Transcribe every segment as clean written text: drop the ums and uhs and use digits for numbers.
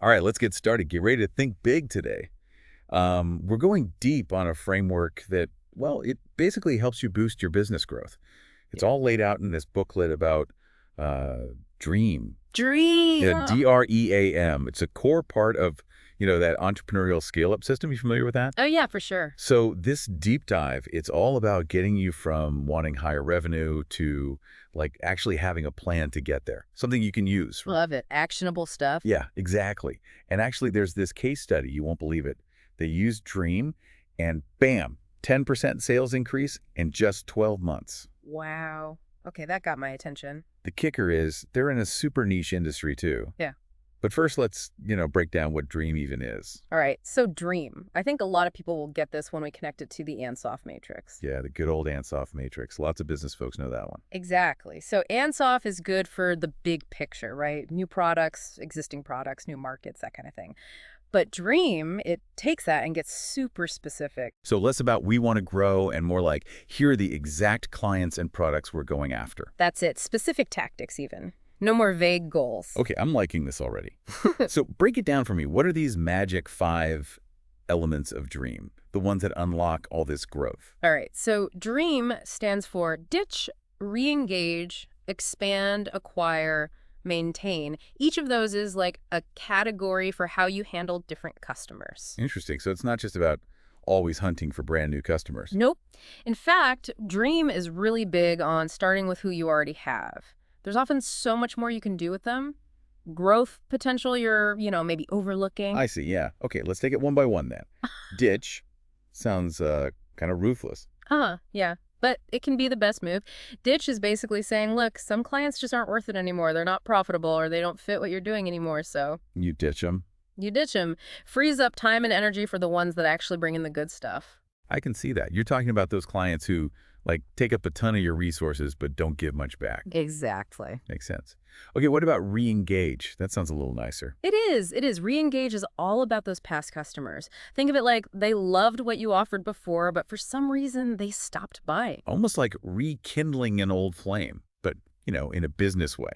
All right, let's get started. Get ready to think big today. We're going deep on a framework that, well, it basically helps you boost your business growth. It's Yeah. all laid out in this booklet about uh, DREAM. Dream. Yeah, DREAM. It's a core part of, that entrepreneurial scale-up system. You familiar with that? Oh, yeah, for sure. So this deep dive, it's all about getting you from wanting higher revenue to like actually having a plan to get there, something you can use. Love it. Actionable stuff. Yeah, exactly. And actually, there's this case study, you won't believe it. They used Dream and bam, 10% sales increase in just 12 months. Wow. Okay, that got my attention. The kicker is they're in a super niche industry too. Yeah. But first, let's, break down what Dream even is. All right, so dream. I think a lot of people will get this when we connect it to the Ansoff matrix. Yeah, the good old Ansoff matrix. Lots of business folks know that one. Exactly. So Ansoff is good for the big picture, right? New products, existing products, new markets, that kind of thing. But dream, it takes that and gets super specific. So less about we want to grow and more like here are the exact clients and products we're going after. That's it. Specific tactics even. No more vague goals. Okay, I'm liking this already. So break it down for me. What are these magic 5 elements of Dream, the ones that unlock all this growth? All right, so DREAM stands for ditch, re-engage, expand, acquire, maintain. Each of those is like a category for how you handle different customers. Interesting. So it's not just about always hunting for brand new customers. Nope. In fact, DREAM is really big on starting with who you already have. There's often so much more you can do with them. Growth potential you're, maybe overlooking. I see, yeah. Okay, let's take it one by one then. Ditch sounds kind of ruthless. Yeah. But it can be the best move. Ditch is basically saying, look, some clients just aren't worth it anymore. They're not profitable or they don't fit what you're doing anymore. So You ditch them. you ditch them. Frees up time and energy for the ones that actually bring in the good stuff. I can see that. You're talking about those clients who like take up a ton of your resources but don't give much back. Exactly. Makes sense. Okay, what about re-engage? That sounds a little nicer. It is. It is. Re-engage is all about those past customers. Think of it like they loved what you offered before, but for some reason they stopped buying. Almost like rekindling an old flame, but, in a business way.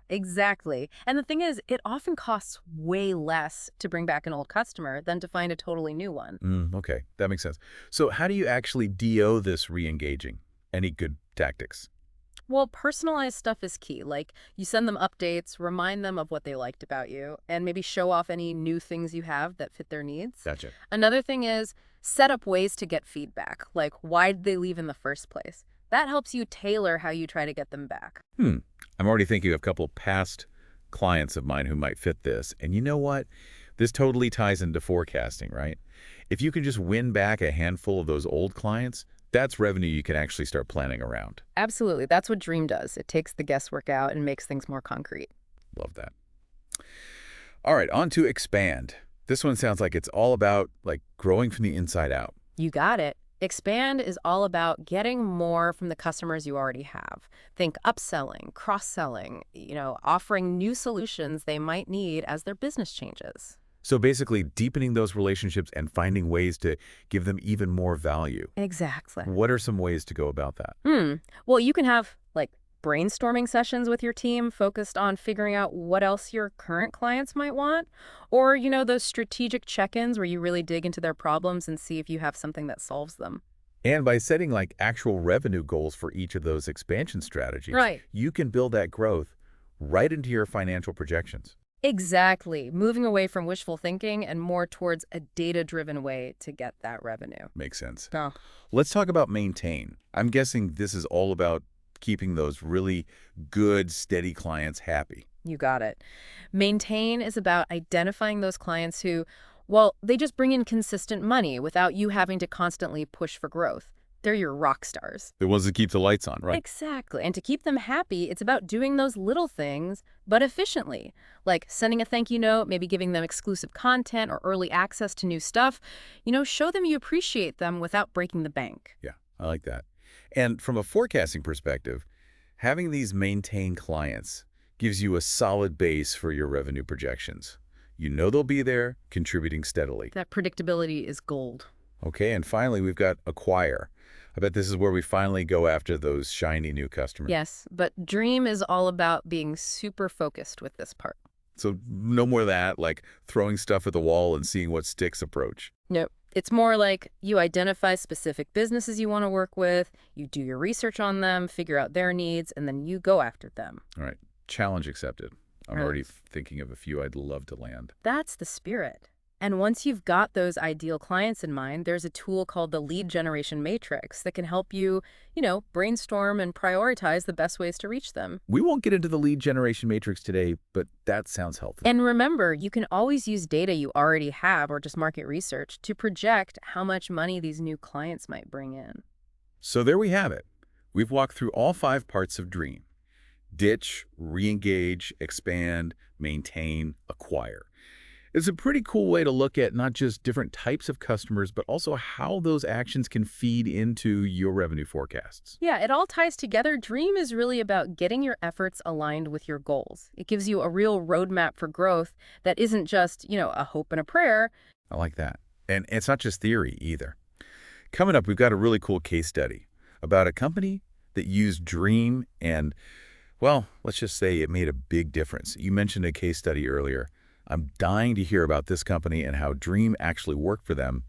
Exactly. And the thing is, it often costs way less to bring back an old customer than to find a totally new one. Okay, that makes sense. So how do you actually DO this re-engaging? Any good tactics? Well, personalized stuff is key. Like, you send them updates, remind them of what they liked about you, and maybe show off any new things you have that fit their needs. Gotcha. Another thing is set up ways to get feedback, like why did they leave in the first place? That helps you tailor how you try to get them back. I'm already thinking of a couple of past clients of mine who might fit this. And you know what? This totally ties into forecasting, right? If you can just win back a handful of those old clients, that's revenue you can actually start planning around. Absolutely. That's what Dream does. It takes the guesswork out and makes things more concrete. Love that. All right, on to expand. This one sounds like it's all about like growing from the inside out. You got it. Expand is all about getting more from the customers you already have. Think upselling, cross-selling, offering new solutions they might need as their business changes. So basically deepening those relationships and finding ways to give them even more value. Exactly. What are some ways to go about that? Well, you can have like brainstorming sessions with your team focused on figuring out what else your current clients might want. Or, those strategic check-ins where you really dig into their problems and see if you have something that solves them. And by setting like actual revenue goals for each of those expansion strategies, Right. you can build that growth right into your financial projections. Exactly. Moving away from wishful thinking and more towards a data-driven way to get that revenue. Makes sense. Oh. Let's talk about maintain. I'm guessing this is all about keeping those really good, steady clients happy. You got it. Maintain is about identifying those clients who, well, they just bring in consistent money without you having to constantly push for growth. They're your rock stars. The ones that keep the lights on, right? Exactly. And to keep them happy, it's about doing those little things, but efficiently. Like sending a thank you note, maybe giving them exclusive content or early access to new stuff. Show them you appreciate them without breaking the bank. Yeah, I like that. And from a forecasting perspective, having these maintained clients gives you a solid base for your revenue projections. You know they'll be there, contributing steadily. That predictability is gold. Okay, and finally, we've got acquire. I bet this is where we finally go after those shiny new customers. Yes, but Dream is all about being super focused with this part. So no more of that, like throwing stuff at the wall and seeing what sticks approach. Nope. It's more like you identify specific businesses you want to work with, you do your research on them, figure out their needs, and then you go after them. All right. Challenge accepted. I'm Right. already thinking of a few I'd love to land. That's the spirit. And once you've got those ideal clients in mind, there's a tool called the lead generation matrix that can help you, brainstorm and prioritize the best ways to reach them. We won't get into the lead generation matrix today, but that sounds healthy. And remember, you can always use data you already have or just market research to project how much money these new clients might bring in. So there we have it. We've walked through all 5 parts of DREAM. Ditch, re-engage, expand, maintain, acquire. It's a pretty cool way to look at not just different types of customers, but also how those actions can feed into your revenue forecasts. Yeah, it all ties together. Dream is really about getting your efforts aligned with your goals. It gives you a real roadmap for growth that isn't just, a hope and a prayer. I like that. And it's not just theory either. Coming up, we've got a really cool case study about a company that used DREAM and, well, let's just say it made a big difference. You mentioned a case study earlier. I'm dying to hear about this company and how DREAM actually worked for them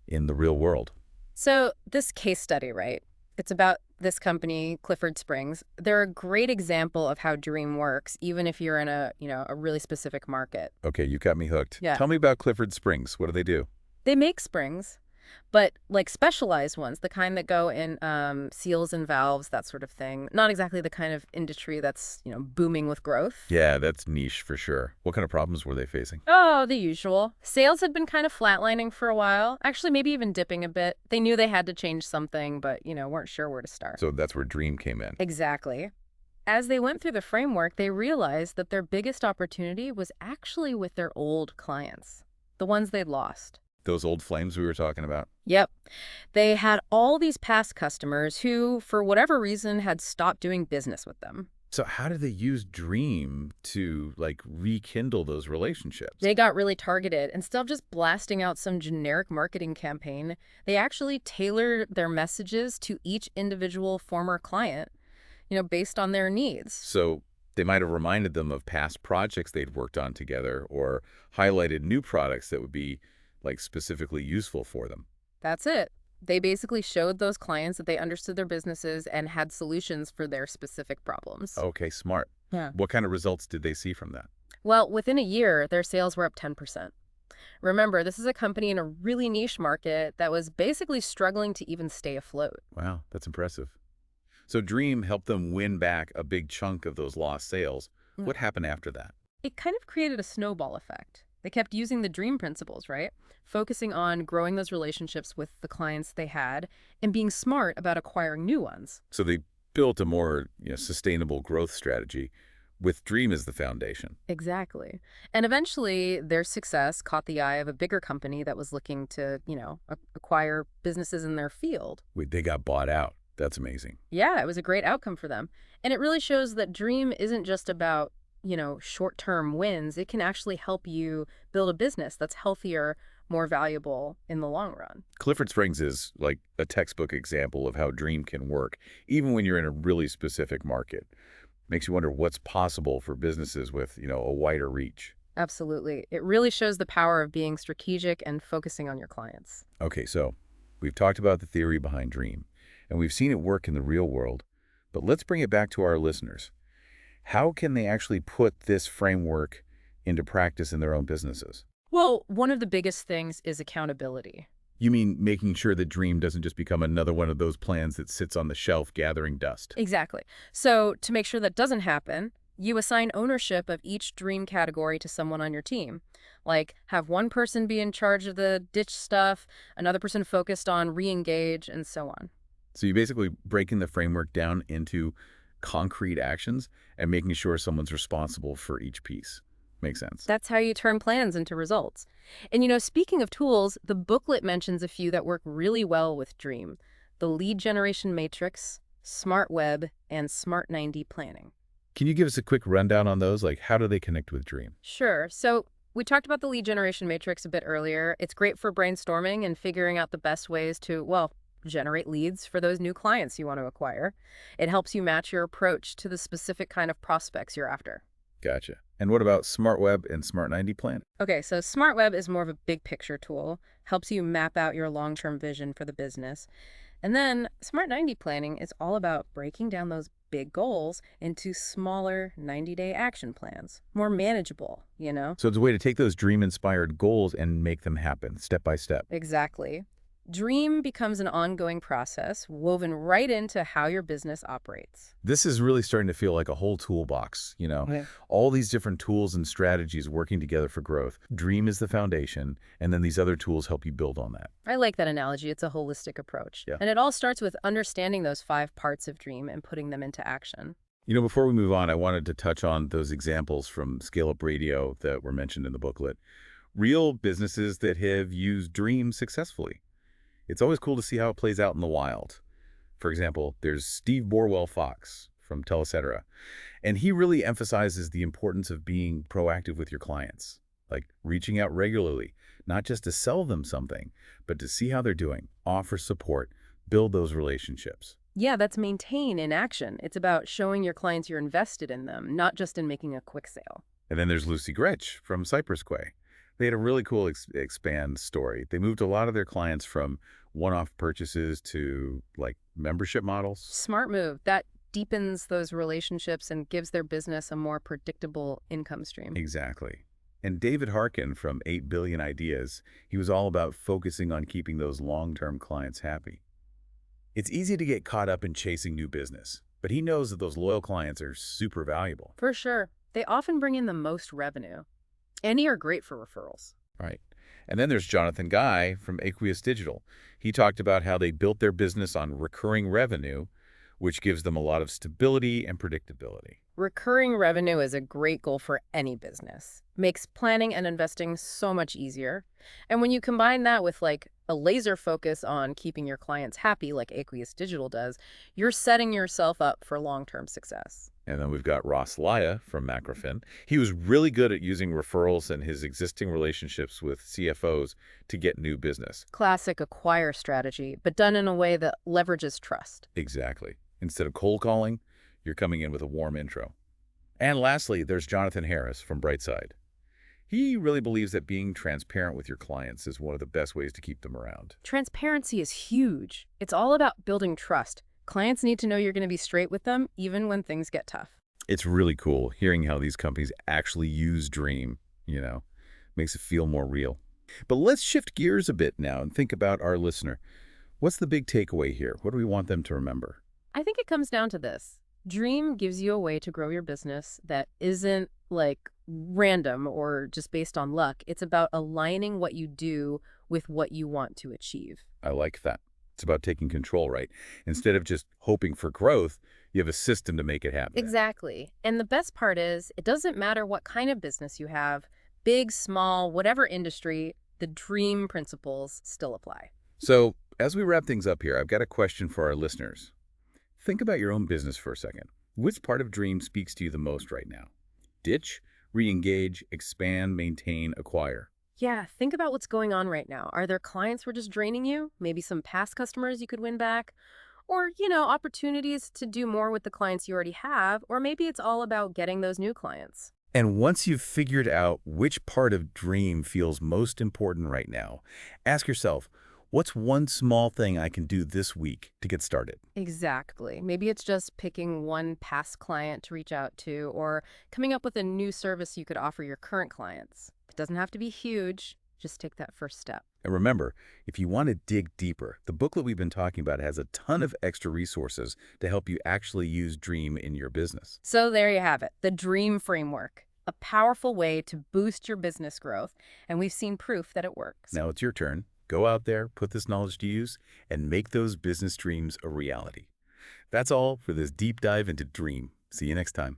in the real world. So this case study, right? It's about this company, Clifford Springs. They're a great example of how Dream works, even if you're in a really specific market. Okay, you got me hooked. Yeah. Tell me about Clifford Springs. What do they do? They make springs, but like specialized ones, the kind that go in seals and valves, that sort of thing. Not exactly the kind of industry that's, booming with growth. Yeah, that's niche for sure. What kind of problems were they facing? Oh, the usual. Sales had been kind of flatlining for a while. Actually, maybe even dipping a bit. They knew they had to change something, but, weren't sure where to start. So that's where DREAM came in. Exactly. As they went through the framework, they realized that their biggest opportunity was actually with their old clients, the ones they'd lost. Those old flames we were talking about. Yep. They had all these past customers who, for whatever reason, had stopped doing business with them. So how did they use DREAM to, rekindle those relationships? They got really targeted. Instead of just blasting out some generic marketing campaign, they actually tailored their messages to each individual former client, based on their needs. So they might have reminded them of past projects they'd worked on together or highlighted new products that would be, specifically useful for them. That's it. They basically showed those clients that they understood their businesses and had solutions for their specific problems. Okay, smart. Yeah. What kind of results did they see from that? Well, within a year, their sales were up 10%. Remember, this is a company in a really niche market that was basically struggling to even stay afloat. Wow, that's impressive. So DREAM helped them win back a big chunk of those lost sales. Yeah. What happened after that? It kind of created a snowball effect. They kept using the dream principles, right? Focusing on growing those relationships with the clients they had and being smart about acquiring new ones. So they built a more sustainable growth strategy with DREAM as the foundation. Exactly. And eventually, their success caught the eye of a bigger company that was looking to, acquire businesses in their field. Wait, they got bought out. That's amazing. Yeah, it was a great outcome for them. And it really shows that dream isn't just about short-term wins. It can actually help you build a business that's healthier, more valuable in the long run. Clifford Springs is like a textbook example of how DREAM can work, even when you're in a really specific market. Makes you wonder what's possible for businesses with, a wider reach. Absolutely. It really shows the power of being strategic and focusing on your clients. Okay, so we've talked about the theory behind DREAM, and we've seen it work in the real world, but let's bring it back to our listeners. How can they actually put this framework into practice in their own businesses? Well, one of the biggest things is accountability. You mean making sure that DREAM doesn't just become another one of those plans that sits on the shelf gathering dust? Exactly. So to make sure that doesn't happen, you assign ownership of each dream category to someone on your team. Like have one person be in charge of the ditch stuff, another person focused on re-engage, and so on. So you're basically breaking the framework down into concrete actions and making sure someone's responsible for each piece. Makes sense. That's how you turn plans into results. And speaking of tools, the booklet mentions a few that work really well with Dream. The lead generation matrix, SmartWeb, and Smart90 planning. Can you give us a quick rundown on those? How do they connect with Dream? Sure. So we talked about the lead generation matrix a bit earlier. It's great for brainstorming and figuring out the best ways to, generate leads for those new clients you want to acquire. It helps you match your approach to the specific kind of prospects you're after. Gotcha. And what about SmartWeb and Smart 90 Plan? Okay, so SmartWeb is more of a big picture tool, helps you map out your long-term vision for the business. And then Smart 90 planning is all about breaking down those big goals into smaller 90-day action plans, more manageable, you know? So it's a way to take those dream-inspired goals and make them happen step by step. Exactly. Dream becomes an ongoing process woven right into how your business operates. This is really starting to feel like a whole toolbox, Okay. all these different tools and strategies working together for growth. Dream is the foundation, and then these other tools help you build on that. I like that analogy. It's a holistic approach. Yeah. And it all starts with understanding those 5 parts of dream and putting them into action. Before we move on, I wanted to touch on those examples from Scale Up Radio that were mentioned in the booklet. Real businesses that have used Dream successfully. It's always cool to see how it plays out in the wild. For example, there's Steve Borwell Fox from Telecetera, and he really emphasizes the importance of being proactive with your clients, like reaching out regularly, not just to sell them something, but to see how they're doing, offer support, build those relationships. Yeah, that's maintain in action. It's about showing your clients you're invested in them, not just in making a quick sale. And then there's Lucy Gretsch from Cypress Quay. They had a really cool expand story. They moved a lot of their clients from one-off purchases to like membership models. Smart move. That deepens those relationships and gives their business a more predictable income stream. Exactly. And David Harkin from 8 Billion Ideas, he was all about focusing on keeping those long-term clients happy. It's easy to get caught up in chasing new business, but he knows that those loyal clients are super valuable. For sure. They often bring in the most revenue. And are great for referrals. Right. And then there's Jonathan Guy from Aqueous Digital. He talked about how they built their business on recurring revenue, which gives them a lot of stability and predictability. Recurring revenue is a great goal for any business. Makes planning and investing so much easier. And when you combine that with like a laser focus on keeping your clients happy like Aqueous Digital does, you're setting yourself up for long-term success. And then we've got Ross Laya from Macrofin. He was really good at using referrals and his existing relationships with CFOs to get new business. Classic acquire strategy, but done in a way that leverages trust. Exactly. Instead of cold calling, you're coming in with a warm intro. And lastly, there's Jonathan Harris from Brightside. He really believes that being transparent with your clients is one of the best ways to keep them around. Transparency is huge. It's all about building trust. Clients need to know you're going to be straight with them, even when things get tough. It's really cool hearing how these companies actually use Dream, makes it feel more real. But let's shift gears a bit now and think about our listener. What's the big takeaway here? What do we want them to remember? I think it comes down to this. Dream gives you a way to grow your business that isn't like random or just based on luck. It's about aligning what you do with what you want to achieve. I like that. It's about taking control, right? Instead of just hoping for growth, you have a system to make it happen. Exactly. And the best part is, it doesn't matter what kind of business you have, big, small, whatever industry, the dream principles still apply. So as we wrap things up here, I've got a question for our listeners. Think about your own business for a second. Which part of Dream speaks to you the most right now? Ditch, re-engage, expand, maintain, acquire. Yeah, think about what's going on right now. Are there clients who are just draining you? Maybe some past customers you could win back? Or, opportunities to do more with the clients you already have? Or maybe it's all about getting those new clients. And once you've figured out which part of Dream feels most important right now, ask yourself, what's one small thing I can do this week to get started? Exactly. Maybe it's just picking one past client to reach out to or coming up with a new service you could offer your current clients. It doesn't have to be huge. Just take that first step. And remember, if you want to dig deeper, the booklet we've been talking about has a ton of extra resources to help you actually use Dream in your business. So there you have it, the Dream Framework, a powerful way to boost your business growth. And we've seen proof that it works. Now it's your turn. Go out there, put this knowledge to use, and make those business dreams a reality. That's all for this deep dive into Dream. See you next time.